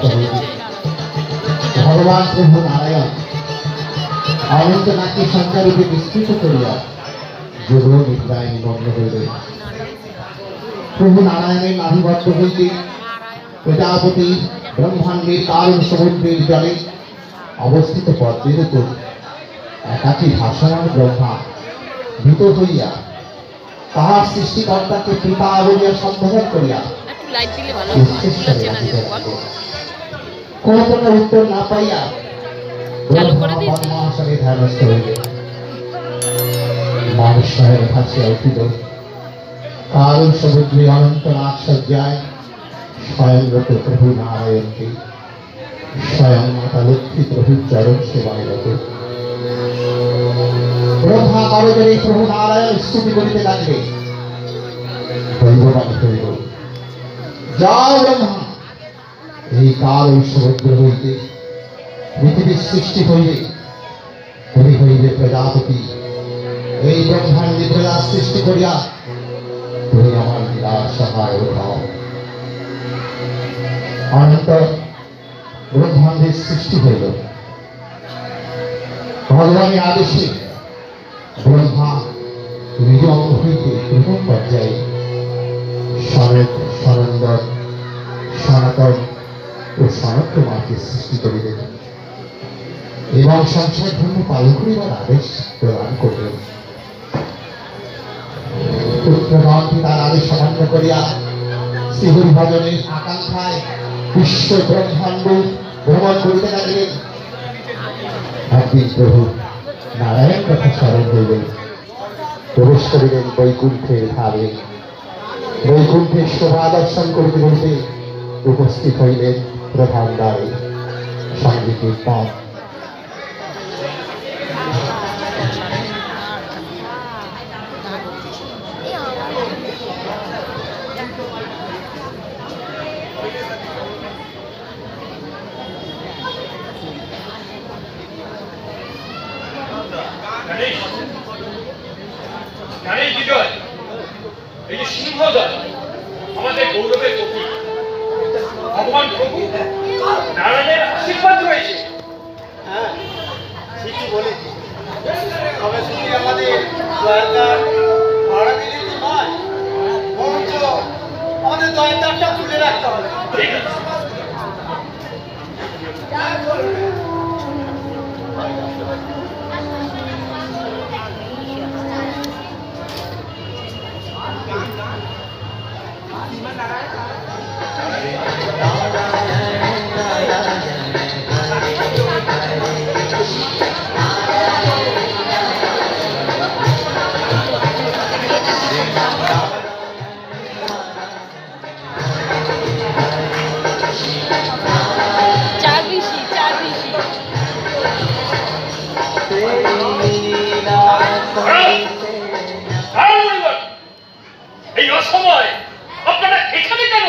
খ্যাত হইবে। ভগবান প্রভু নারায়ণ অনন্ত নাকি সংখ্যারূপে বিস্তৃত করিয়া যোগ নিদ্রায় নিমগ্ন হইলেন। প্রভু নারায়ণের নাভিবদ্ধ হইতে প্রজাপতি ব্রহ্মাণ্ডের কারণ সমুদ্রের জলে অবস্থিত পদ্মের উপর একাকী ভাসমান ব্রহ্মা ভীত হইয়া তাহার সৃষ্টিকর্তাকে পিতা বলিয়া সম্বোধন করিয়া কোন প্রকার উত্তর না পাইয়া ব্রহ্মাসনে ধ্যানস্থ হইলেন। মানুষের কাছে উঠিল কারণ সমুদ্রে অনন্তনাথ সজ্জায় স্বয়ংরত প্রভু নারায়ণকে স্বয়ং মাতা লক্ষ্মী প্রভুর চরণ সেবায় রত। ব্রহ্মা করজরে প্রভু নারায়ণ স্তুতি করিতে লাগলেন। দৈববাণী হইল, জয় ব্রহ্মা, এই কাল ওই সমুদ্র হইতে পৃথিবীর সৃষ্টি হইলে তুমি হইলে প্রজাপতি। এই ব্রহ্মাণ্ডে প্রজা সৃষ্টি করিয়া তুমি আমার লীলার সহায় হও। অনন্তর ব্রহ্মাণ্ডের সৃষ্টি হইল। ভগবানের আদেশে ব্রহ্মা নিজ অঙ্গ হইতে প্রথম পর্যায়ে সনক, সনন্দন, সনাতন ও সনত্য মাকে সৃষ্টি করিলেন এবং সংসার ধর্ম পালন করিবার আদেশ প্রদান করিলেন। পুত্রগণকে তার আদেশ অমান্য করিয়া শ্রীহরি ভজনের আকাঙ্ক্ষায় বিশ্ব ব্রহ্মাণ্ড ভ্রমণ করিতে লাগলেন। একদিন প্রভু নারায়ণ কথা স্মরণ হইলেন, প্রবেশ করিলেন বৈকুণ্ঠের ধারে। বৈকুণ্ঠের শোভা দর্শন করিতে করিতে উপস্থিত হইলেন প্রধান দ্বারে সঙ্গীতের পথ। আমাদের গৌরবের প্রতীক ভগবান প্রভু নারায়ণের আশীর্বাদ রয়েছে। হ্যাঁ, ঠিকই বলেছি। তবে শুধু আমাদের দয়াদার ভাড়া দিলে তো নয়, বরঞ্চ আমাদের দয়াদারটা তুলে রাখতে হবে। ঠিক আছে। এই অসময় আপনারা এখানে কেন?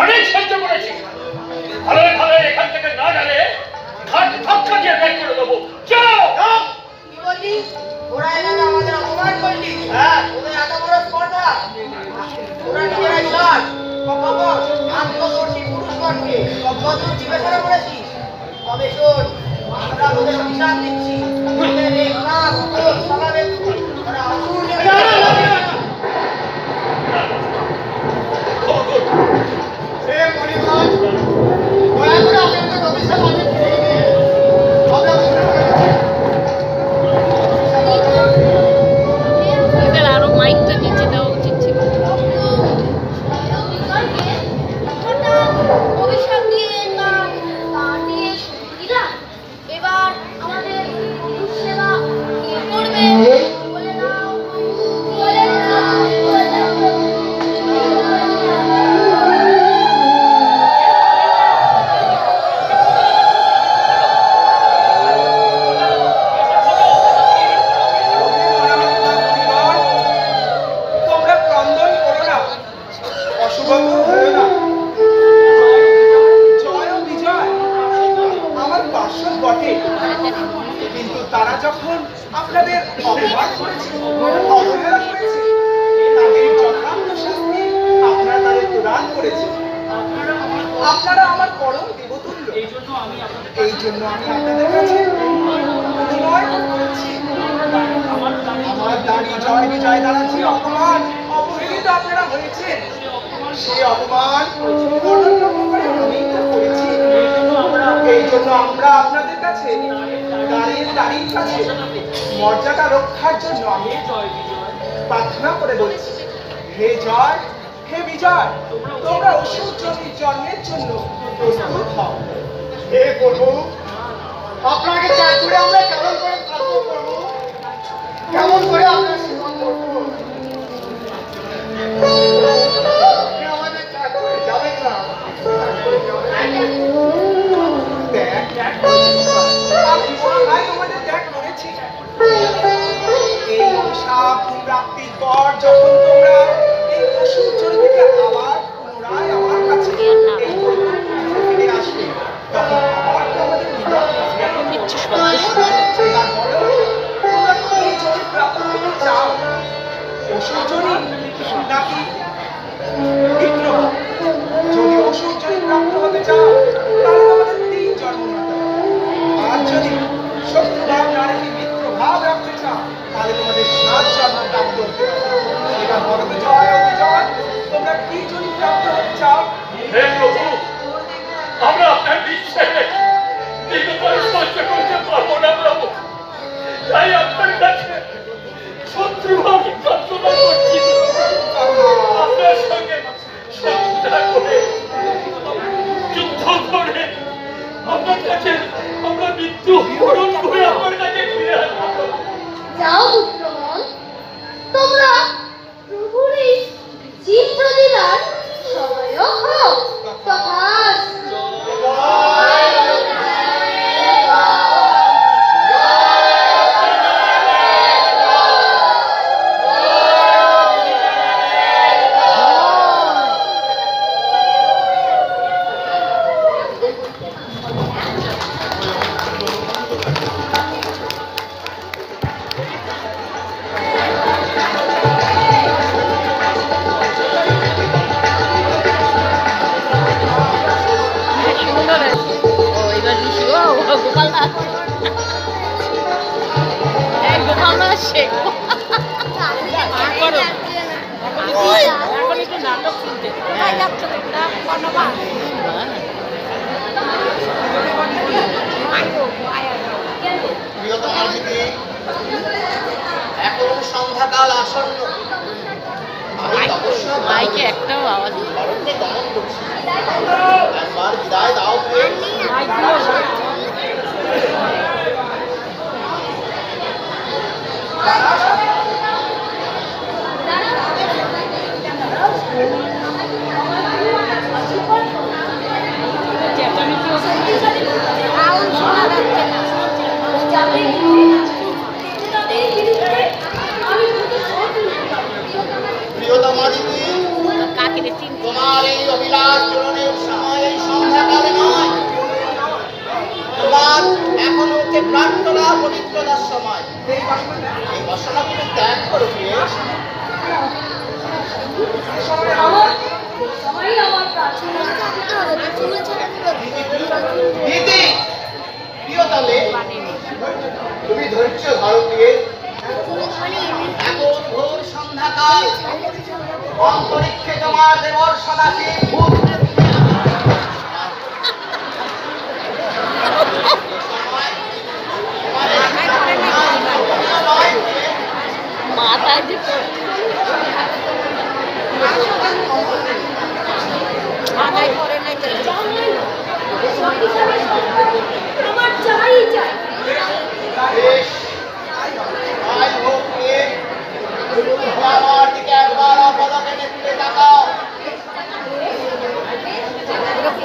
অনেক সহ্য করেছি। ভালো ভালো এখান থেকে না গেলে ঘাট ধাক্কা দিয়ে ব্যাগ করে দেবো। চলো। কি বললি? ওরা এখানে আমাদের অপমান করলি? হ্যাঁ, ওদের এত বড় স্পর্ধা। ওরা নিজেরাই সব বিবেচনা করেছিস? তবে শোন, আমরা তোদের অভিশাপ দিচ্ছি। তোদের এই নাম তোর স্বভাবের তোরা অসুর হে মণিগণ, দয়া করে আপনাদের অভিশাপ আমি ফিরিয়ে দিন। আমরা এদের আরো মাইকটা নিচে দেওয়া উচিত ছিল। অভিশাপ দিয়ে দিয়ে দিলাম। এবার আমাদের সেবা কে করবে বলে দাও, বলে দাও, বলে দাও। তোমরা ক্রন্দন করো না, অশুভত হয়েও না। জয় ও বিজয় আমার পার্শ্বদ বটে, কিন্তু তারা যখন আপনাদের অপমান করেছে, অবহেলা করেছে, তাদের যথার্থ শাস্তি আপনারা তাদের প্রদান করেছে। আপনারা আমার পরম দেবতুল্য, এই জন্য আমি আপনাদের কাছে বিনয় করছি। আমার দাঁড়িয়ে জয় বিজয় দ্বারা যে অপমান অবহেলিত আপনারা হয়েছেন, সেই অপমান অনন্য প্রকারে আমিই তো করেছি। এই জন্য আমরা আপনাদের কাছে দাঁড়িয়ে কাছে মর্যাদা রক্ষার জন্য আমি প্রার্থনা করে বলছি, হে জয়, হে বিজয়, তোমরা অসুর জন্মের জন্য প্রস্তুত হও। হে প্রভু, আপনাকে ত্যাগ করে আমরা কেমন করে থাকবো প্রভু? কেমন করে আপনার সেবা করবো? আপনি আমাদের ত্যাগ করে যাবেন না। আমি কোথায় তোমাদের ত্যাগ করেছি? এই অভিশাপ প্রাপ্তির পর যখন তোমরা এই অসুর জন্য থেকে আবার পুনরায় আমার কাছে এই ফিরে আসবে, তখন আবার তোমাদের তোমরা কি জনি প্রাপ্ত হতে চাও? অসুর জনি নাকি বিগ্রহ? যদি অসুর জনি প্রাপ্ত হতে চাও, তাহলে তোমাদের 3 জন্ম নিতে হবে। আর যদি শত্রুভাব না রেখে মিত্রভাব রাখতে চাও, তাহলে তোমাদের 7 জন্ম প্রাপ্ত হতে হবে। এবার বলো তো জয় ও বিজয়, তোমরা কি জনি প্রাপ্ত হতে চাও? হে প্রভু, আমরা আপনার বিশ্বাসে দীর্ঘকাল সহ্য করতে পারবো না প্রভু। তাই আপনার কাছে শত্রুভাবে প্রার্থনা করছি। আপনার সঙ্গে শত্রুতা করে, যুদ্ধ করে আপনার কাছে আমরা মৃত্যু বরণ করে আপনার কাছে ফিরে আসবো। যাও পুত্রগণ, তোমরা প্রভুর এই চিত্র দিলার সহায়ক হও। তথাস্তু। নাটক শুনতে এখন সন্ধ্যাকাল আসন্ন, মাইকে একটাও আওয়াজ নেই। একবার বিদায় দাও প্রেম। প্রিয়তমা দিদি, তোমার এই অভিলাষ পূরণের সময় এই সন্ধ্যাকালে নয়, তোমার এখনো যে প্রার্থনা পবিত্রতার সময়। এই বাসনাগুলো ত্যাগ করো প্রিয়। সবাই আমার প্রার্থনা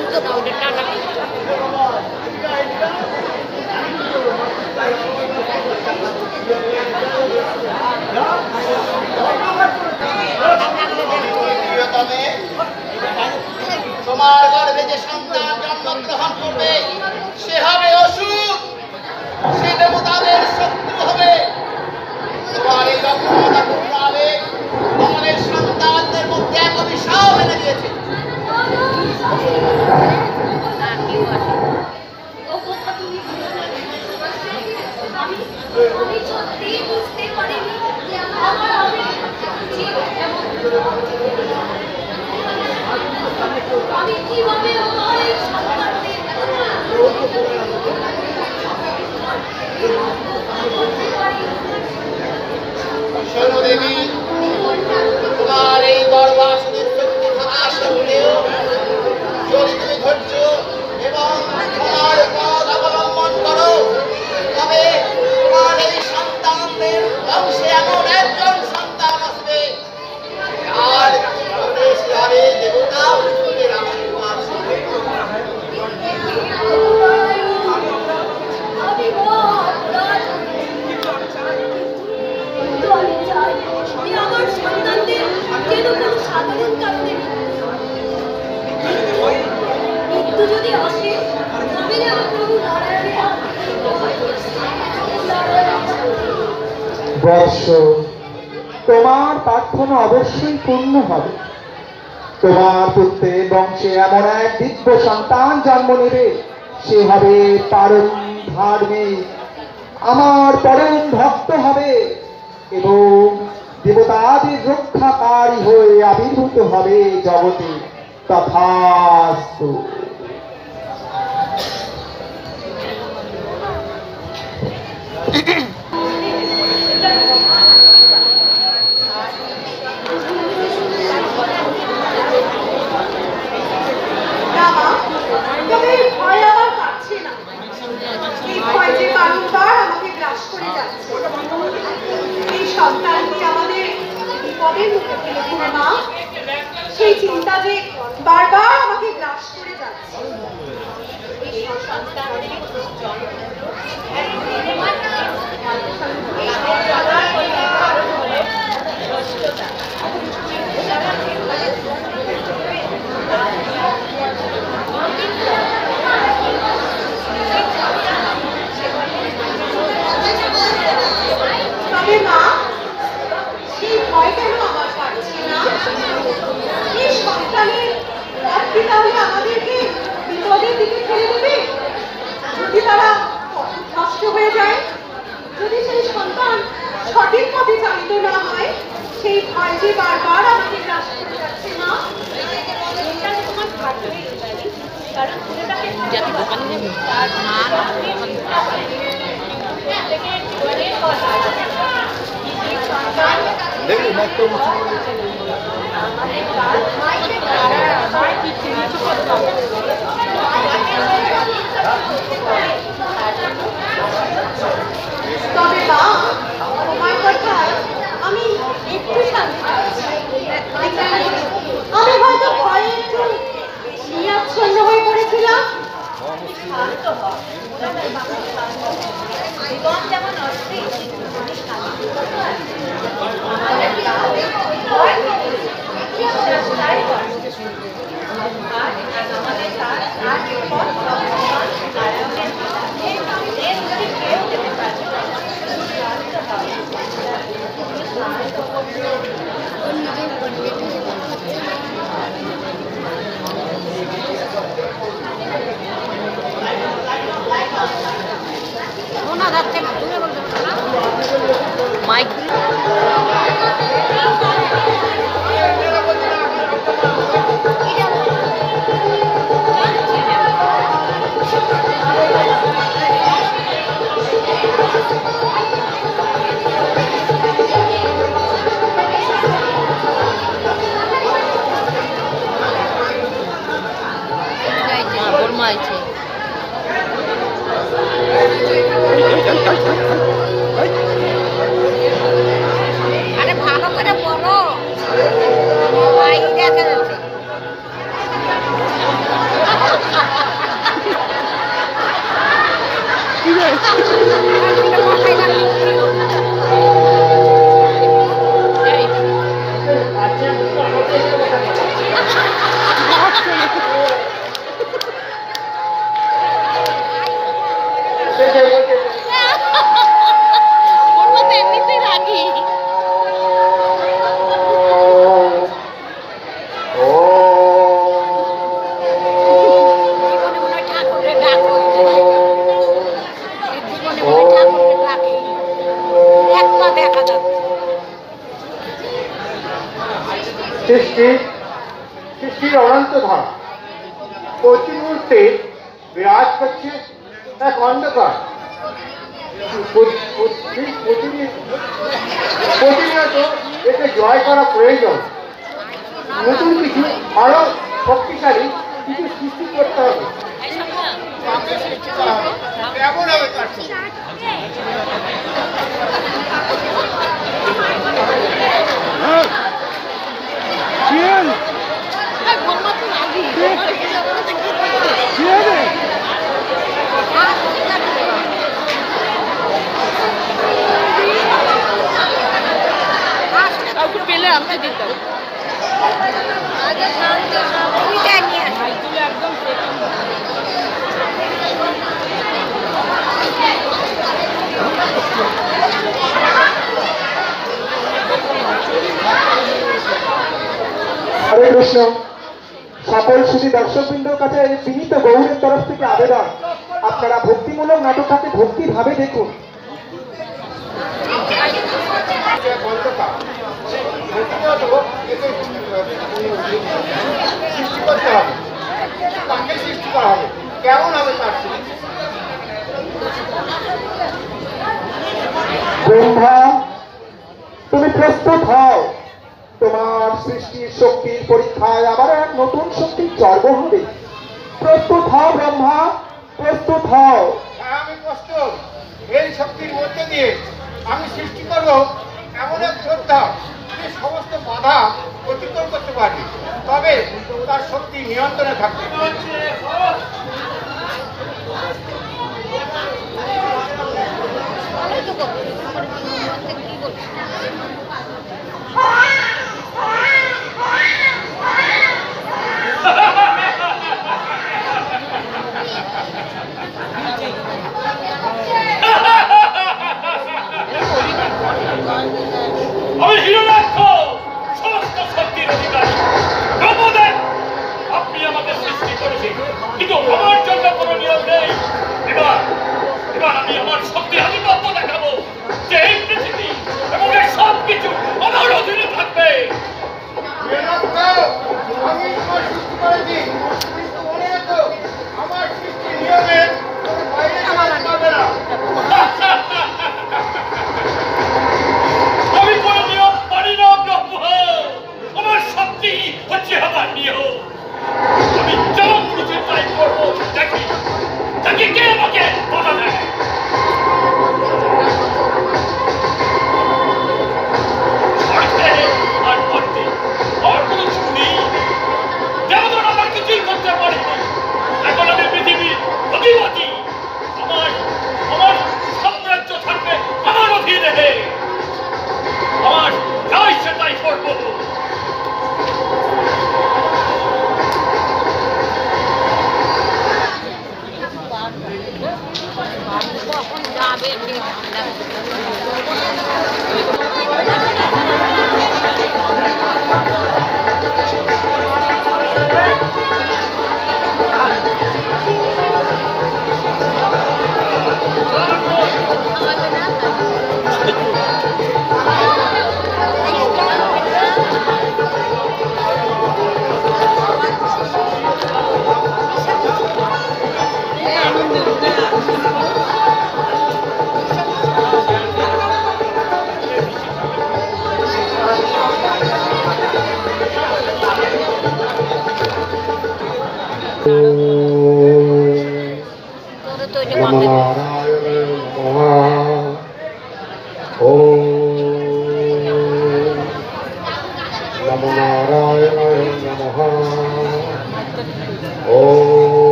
উল্টো না ওটা টানা প্রিয়তমে, তোমার গর্ভে যে সন্তান জন্মগ্রহণ করবে সে হবে অসুর, সে দেবতাদের শত্রু হবে। তোমার এই রক্তমাতা পুত্রাবে আমাদের সন্তানদের মধ্যে এক অভিশাপ এনে দিয়েছে। না কেউ আসে ও কথা তুমি আমি সত্যি বুঝতে পারিনি যে আমার আমি কিভাবে আমার এই সন্তানদের শোনো দেবী, তোমার এই গর্ভাশয়ের শক্তি থাকা সত্ত্বেও যদি তুমি ধৈর্য এবং তোমার পথ অবলম্বন করো, তবে তোমার এই সন্তানদের বংশে এমন একজন সন্তান আসবে আর সে হবে দেবতা অসুরের আশীর্বাদ। আমি চাই যে আমার সন্তানদের যেন কোনো সাধারণ কারণে মৃত্যু যদি আসে তবে যেন প্রভু বৎস, তোমার প্রার্থনা অবশ্যই পূর্ণ হবে। তোমার পুত্রের বংশে এমন এক দিব্য সন্তান জন্ম নেবে, সে হবে পারম ধার্মিক, আমার পরম ভক্ত হবে এবং দেবতাদের রক্ষাকারী হয়ে আবির্ভূত হবে জগতে। তথাস্তু। না মা, তবে এই ভয় আমার কাটছে না। এই ভয় যে বারংবার আমাকে গ্রাস করে যাচ্ছে। এই সন্তানটি আমাদের বিপদের মুখে ফেলেছে রে মা, সেই চিন্তা যে বারবার আমাকে গ্রাস করে যাচ্ছে। এই সন্তানটি তবে মা, সেই ভয় কেন আমার কাটছে না? এই সন্তানের পথ কি তাহলে আমাদেরকে বিপদের দিকে ঠেলে দেবে? যদি তারা নষ্ট হয়ে যায়, যদি সেই সন্তান সঠিক পথে চালিত না হয়, সেই ভয় যে বারবার আমাকে গ্রাস করে যাচ্ছে না। এটা তোমার ভাগ্যের জানি, কারণ ছেলেটাকে যাতে দোকানে যাবে তার না তবে মা, তোমার কথায় আমি একটু শান্তি পাচ্ছি। আমি হয়তো ভয়ে একটু বেশি আচ্ছন্ন হয়ে পড়েছিলাম। শান্ত হও। জীবন যেমন অস্থির, আমাদের কাজ ভয় থেকে বিশ্বাসটাই বড়। আর আমাদের কাজ আর বিপদ ভগবান নারায়ণের এর যদি কেউ যেতে পারে, শান্ত হও। শোনা যাচ্ছে না, তুমি বলতে পারো না মাইক এটা সৃষ্টির অনন্ত ধারা প্রতি মুহূর্তে বিরাজ করছে এক অন্ধকার। প্রতিনিয়ত একে জয় করা প্রয়োজন। নতুন কিছু আরো শক্তিশালী কিছু সৃষ্টি করতে হবে। কেমন হবে তার পেলে আমাকে দিতাম একদম হরে কৃষ্ণ। সকল সুধী দর্শকবৃন্দর কাছে বিনীত গৌরের তরফ থেকে আবেদন, আপনারা ভক্তিমূলক নাটকটাকে ভক্তিভাবে দেখুন। সৃষ্টি করতে হবে, তাকে সৃষ্টি করা হবে। কেমন হবে তার ব্রহ্মা, তুমি প্রস্তুত হও। তোমার সৃষ্টির শক্তির পরীক্ষায় আবার এক নতুন শক্তির জন্ম হবে। প্রস্তুত হও ব্রহ্মা, প্রস্তুত হও। আমি প্রস্তুত। এই শক্তির মধ্যে দিয়ে আমি সৃষ্টি করব এমন এক যোদ্ধা যে সমস্ত বাধা অতিক্রম করতে পারবে, তবে তার শক্তি নিয়ন্ত্রণে থাকবে। আমি হিরণাক্ষ, সমস্ত শক্তির অধিকারী ব্রহ্মদেব। আপনি আমাকে সৃষ্টি করেছেন, কিন্তু আমার জন্য কোনো নিয়ম নেই। এবার আমি আমার শক্তি আধিপত্য দেখাবো, যে এই পৃথিবী এবং এর সব কিছু আমার অধীনে থাকবে। আমি তোমার সৃষ্টি করেছি, কিন্তু মনে রাখো আমার সৃষ্টি নিয়মের বাইরে যেতে পারবে না। আমি কোনো নিয়ম মানি না ব্রহ্ম। আমার শক্তি হচ্ছে আমার নিয়ম। আমি যা খুশি তাই করবো। দেখি কে আমাকে বাধা দেয়। আর করতে আমার কোনো কিছু নেই। দেবতারা আমার কিছুই করতে পারেনি। এখন আমি পৃথিবীর অধিপতি। আমার সাম্রাজ্য থাকবে আমার অধীনে। আমার যা ইচ্ছে তাই করবো। কখন যাবে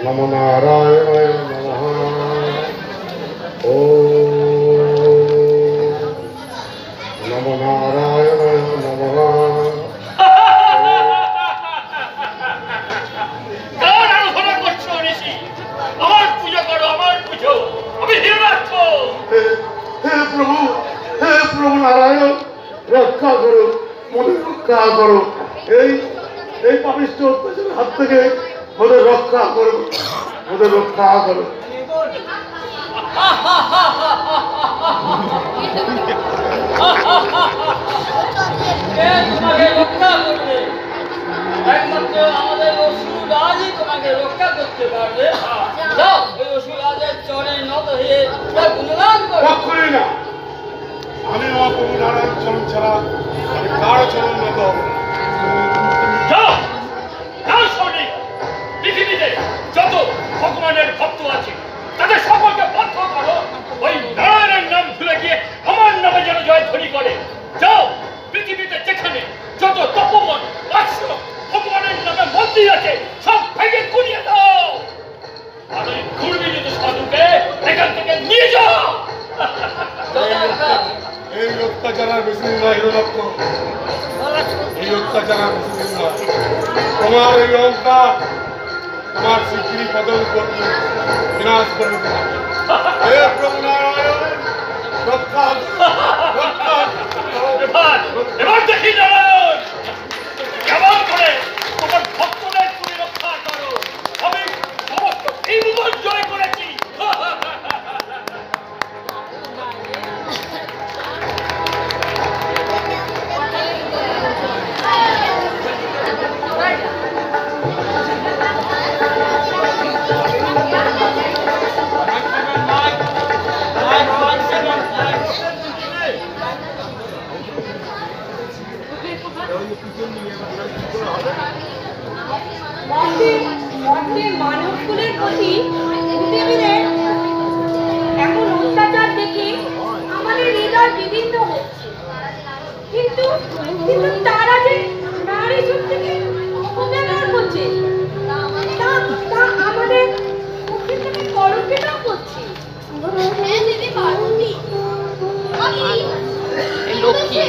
নমো নমো নারায়ণায় নমঃ। ওম নমো নারায়ণায় নমঃ। কার আরাধনা করছো ঋষি? আমার পূজা করো, আমার পুজো। আমি হিরণাক্ষ। হে প্রভু নারায়ণ, রক্ষা করো, মনে রক্ষা করো। এই পাপিষ্ঠ অত্যাচারের হাত থেকে ওদের রক্ষা করো, ওদের রক্ষা করো। কে তোমাকে রক্ষা করবে? একমাত্র আমাদের অসুরাজই তোমাকে রক্ষা করতে পারবে। যাও, ওই অসুরাজের চরণে নত হয়ে তার গুণগান করো। কখনোই না, আমি আমার প্রভু নারায়ণ চরণ ছাড়া আমি কারো চরণ নত হব না। যাও, যাও সৈনিক। পৃথিবীতে যত ভগবানের ভক্ত আছে তাদের সকলকে বাধ্য করো ওই নারায়ণের নাম ভুলে গিয়ে আমার নামে যেন জয়ধ্বনি করে। যাও, পৃথিবীতে যেখানে যত তপবন আশ্রম ভগবানের নামে মন্দির আছে সব ভেঙে গুড়িয়ে দাও। আর ওই ঘুরবিনীত সাধুকে এখান থেকে নিয়ে যাও। এই অত্যাচার আর বেশি দিন নয় হিরণাক্ষ, এই অত্যাচার আর বেশি দিন নয়। তোমার এই অহংকার তোমার শিগগিরই পদল করবে, বিনাশ করে দেবে। হে প্রভু নারায়ণ, রক্ষা রক্ষা এবার দেখি নারায়ণ কেমন করে তোমার ভক্তদের তুমি রক্ষা করো। আমি সমস্ত হিন্দুদের জয় করেছি। মর্তের মানবকুলের প্রতি দেবীদের এমন অত্যাচার দেখে আমাদের হৃদয় বিদীর্ণ হচ্ছে। কিন্তু তারা যে নারী শক্তিকে অপব্যবহার করছে, তা আমাদের মুখের থেকে কলঙ্কিত করছে। হ্যাঁ দিদি পার্বতী, আমি লক্ষ্মী